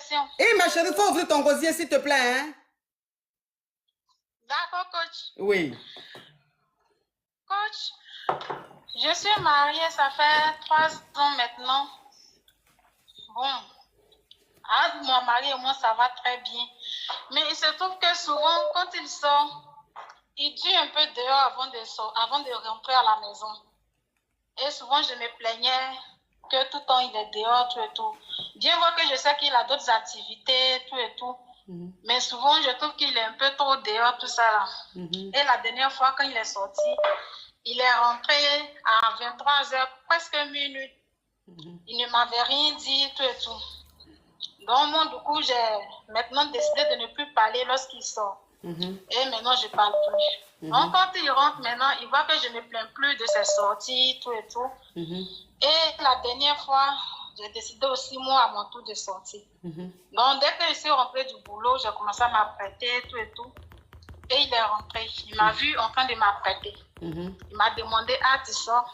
question. Et ma chérie, il faut ouvrir ton gosier, s'il te plaît. Hein? D'accord, coach. Oui. Coach, je suis mariée, ça fait 3 ans maintenant. Bon, entre mon mari et moi, ça va très bien. Mais il se trouve que souvent, quand il sort, il dure un peu dehors avant de rentrer à la maison. Et souvent, je me plaignais que tout le temps, il est dehors, tout et tout. Bien voir que je sais qu'il a d'autres activités, tout et tout. Mais souvent, je trouve qu'il est un peu trop dehors, tout ça là. Et la dernière fois, quand il est sorti, il est rentré à 23h, presque minuit. Il ne m'avait rien dit, tout et tout. Donc, moi, du coup, j'ai maintenant décidé de ne plus parler lorsqu'il sort. Et maintenant, je ne parle plus. Donc, quand il rentre maintenant, il voit que je ne me plains plus de ses sorties, tout et tout. Et la dernière fois, j'ai décidé aussi, moi, à mon tour de sortir. Donc, dès que je suis rentrée du boulot, j'ai commencé à m'apprêter, tout et tout. Et il est rentré. Il m'a vu en train de m'apprêter. Il m'a demandé, ah, tu sors?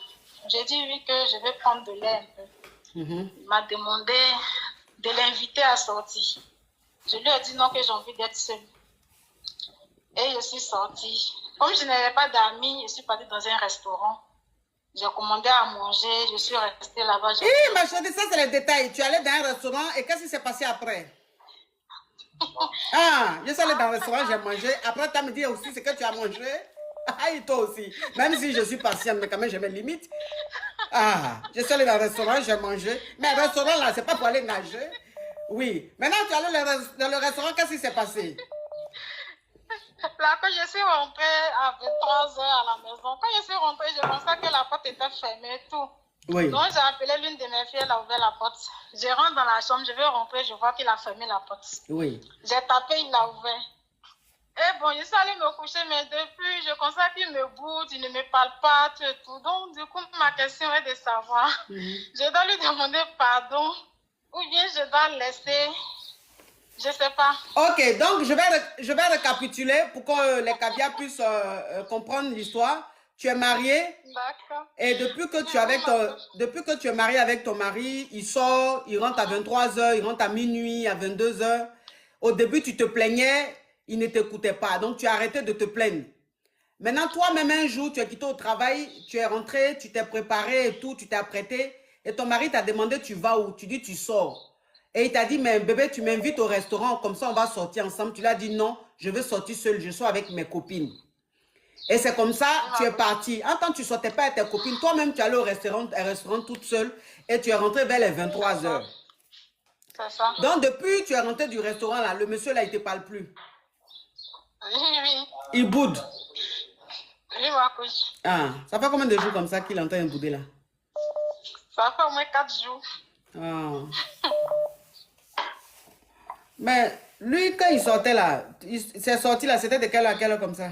J'ai dit oui, que je vais prendre de l'air un peu. Il m'a demandé de l'inviter à sortir. Je lui ai dit non, que j'ai envie d'être seule. Et je suis sortie. Comme je n'avais pas d'amis, je suis partie dans un restaurant. J'ai commandé à manger, je suis restée là-bas. Et ma chérie, ça c'est les détails. Tu es allée dans un restaurant et qu'est-ce qui s'est passé après? Ah, je suis allée dans le restaurant, j'ai mangé. Après, tu as me dit aussi ce que tu as mangé. Ah, et toi aussi. Même si je suis patiente, mais quand même, j'ai mes limites. Ah, je suis allée dans le restaurant, j'ai mangé. Mais le restaurant, là, c'est pas pour aller nager. Oui. Maintenant, tu es allée dans le restaurant, qu'est-ce qui s'est passé? Là, quand je suis rentrée à 23h à la maison, quand je suis rentrée, je pensais que la porte était fermée et tout. Oui. Donc, j'ai appelé l'une de mes filles, elle a ouvert la porte. Je rentre dans la chambre, je vais rentrer, je vois qu'il a fermé la porte. Oui. J'ai tapé, il l'a ouvert. Et bon, je suis allée me coucher, mais depuis, je constate qu'il me boude, il ne me parle pas, tout et tout. Donc, du coup, ma question est de savoir, je dois lui demander pardon ou bien je dois laisser, je ne sais pas. Ok, donc je vais récapituler pour que les caviars puissent comprendre l'histoire. Tu es mariée. D'accord. Et depuis que tu es mariée avec ton mari, il sort, il rentre à 23h, il rentre à minuit, à 22h. Au début, tu te plaignais, il ne t'écoutait pas. Donc, tu as arrêté de te plaindre. Maintenant, toi-même, un jour, tu es quitté au travail, tu es rentré, tu t'es préparé et tout, tu t'es apprêté. Et ton mari t'a demandé, tu vas où? Tu dis, tu sors. Et il t'a dit, mais bébé, tu m'invites au restaurant, comme ça, on va sortir ensemble. Tu lui as dit, non, je veux sortir seule, je sors avec mes copines. Et c'est comme ça, tu es parti. En tant que tu ne sortais pas avec tes copines, toi-même, tu es allée au restaurant toute seule et tu es rentré vers les 23h. C'est ça. Donc, depuis tu es rentré du restaurant, là, le monsieur, là, il ne te parle plus. Oui, oui. Il boude. Oui, ma couche. Ah, ça fait combien de jours comme ça qu'il est en train de bouder, là? Ça fait au moins 4 jours. Ah. Mais lui, quand il sortait, là, il s'est sorti, là, c'était de quelle heure à quelle heure comme ça?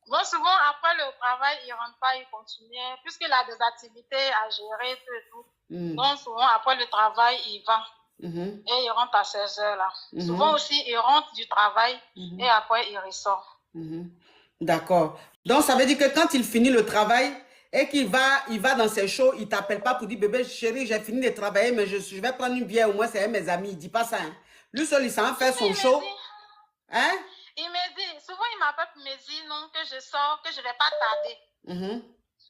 Bon, souvent, après le travail, il ne rentre pas, il continuait, puisqu'il a des activités à gérer, tout et tout. Donc, souvent, après le travail, il va. Et il rentre à 16h, là. Souvent aussi, il rentre du travail et après, il ressort. D'accord. Donc, ça veut dire que quand il finit le travail et qu'il va dans ses shows, il ne t'appelle pas pour dire, bébé, chérie, j'ai fini de travailler, mais je vais prendre une bière, au moins, c'est mes amis. Il ne dit pas ça. Hein. Lui seul, il s'en fait son show. Hein? Il me dit, souvent il m'appelle pour me dire non, que je sors, que je ne vais pas tarder.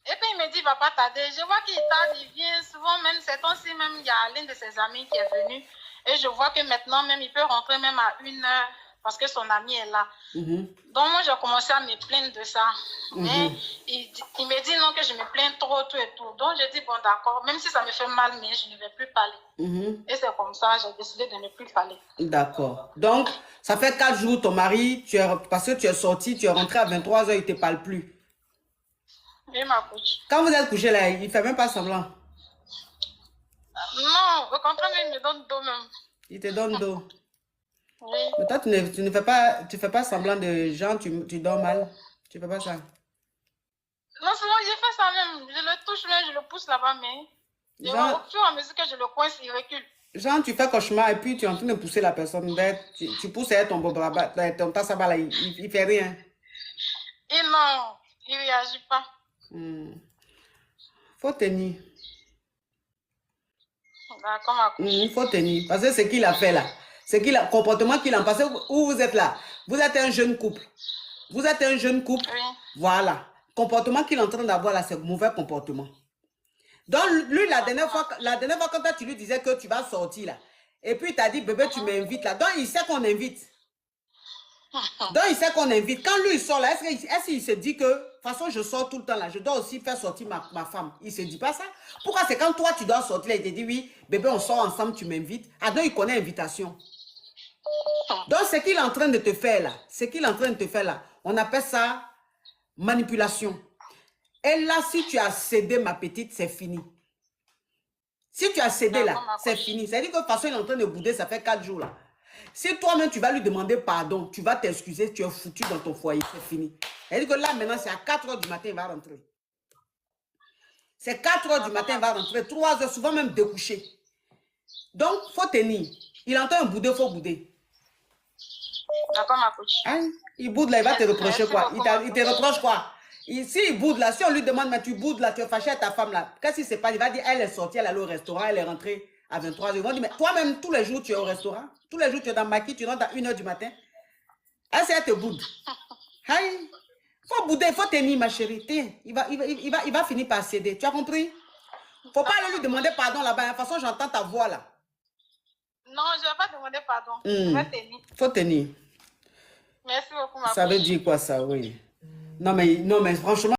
Et quand il me dit il ne va pas tarder, je vois qu'il tarde, il vient souvent, même ces temps-ci, même il y a l'un de ses amis qui est venu. Et je vois que maintenant, même il peut rentrer même à 1h parce que son ami est là. Donc moi, j'ai commencé à me plaindre de ça. Mais il me dit non, que je me plains trop, tout et tout. Donc je dis bon d'accord, même si ça me fait mal, mais je ne vais plus parler. Et c'est comme ça, j'ai décidé de ne plus parler. D'accord. Donc, ça fait 4 jours, ton mari, parce que tu es sorti, tu es rentré à 23h, il ne te parle plus. Oui, ma couche. Quand vous êtes couché là, il ne fait même pas semblant. Non, au contraire, il me donne dos même. Il te donne dos. Oui. Mais toi, tu ne fais pas semblant de genre, tu dors mal. Tu ne fais pas ça. Non, souvent, je fais ça même. Je le touche même, je le pousse là-bas, mais genre, au fur et à mesure que je le coince, il recule. Genre, tu fais cauchemar et puis tu es en train de pousser la personne. Tu pousses ton tassaba là, il ne fait rien. Et non, il ne réagit pas. Faut tenir. D'accord, ma coach. Il faut tenir. Parce que ce qu'il a fait là, c'est qu'il a comportement qu'il a passé. Où vous êtes là? Vous êtes un jeune couple. Vous êtes un jeune couple. Oui. Voilà. Comportement qu'il est en train d'avoir là, c'est mauvais comportement. Donc, lui, la dernière fois, quand toi, tu lui disais que tu vas sortir là, et puis il t'a dit, bébé, tu m'invites là. Donc, il sait qu'on invite. Donc, il sait qu'on invite. Quand lui, il sort là, est-ce qu'il se dit que, de toute façon, je sors tout le temps là, je dois aussi faire sortir ma femme. Il ne se dit pas ça. Pourquoi c'est quand toi, tu dois sortir là, il te dit, oui, bébé, on sort ensemble, tu m'invites. Ah, donc, il connaît l'invitation. Donc, ce qu'il est en train de te faire là, on appelle ça manipulation. Et là, si tu as cédé, ma petite, c'est fini. Si tu as cédé là, c'est fini. C'est-à-dire que de toute façon, il est en train de bouder, ça fait 4 jours là. Si toi-même, tu vas lui demander pardon, tu vas t'excuser, tu es foutu dans ton foyer, c'est fini. C'est-à-dire que là, maintenant, c'est à 4 h du matin, il va rentrer. C'est 4 h du matin, il va rentrer. 3 h, souvent même découcher. Donc, il faut tenir. Il entend bouder, il faut bouder. D'accord, ma coach. Hein? Il boude là, il va te reprocher quoi? Il te reproche quoi? S'il boude là, si on lui demande, mais tu boudes là, tu es fâché à ta femme là, qu'est-ce qui se passe? Il va dire, elle est sortie, elle est allée au restaurant, elle est rentrée à 23 h. Ils vont dire, mais toi-même, tous les jours, tu es au restaurant, tous les jours, tu es dans Maki, tu rentres à 1 h du matin. Elle te boude. Il faut bouder, il faut tenir, ma chérie. Il va finir par céder. Tu as compris? Il ne faut pas aller lui demander pardon là-bas. De toute façon, j'entends ta voix là. Non, je ne vais pas demander pardon. Je vais tenir. Il faut tenir. Merci beaucoup, ma coach. Ça veut dire quoi ça, oui? Non, mais franchement.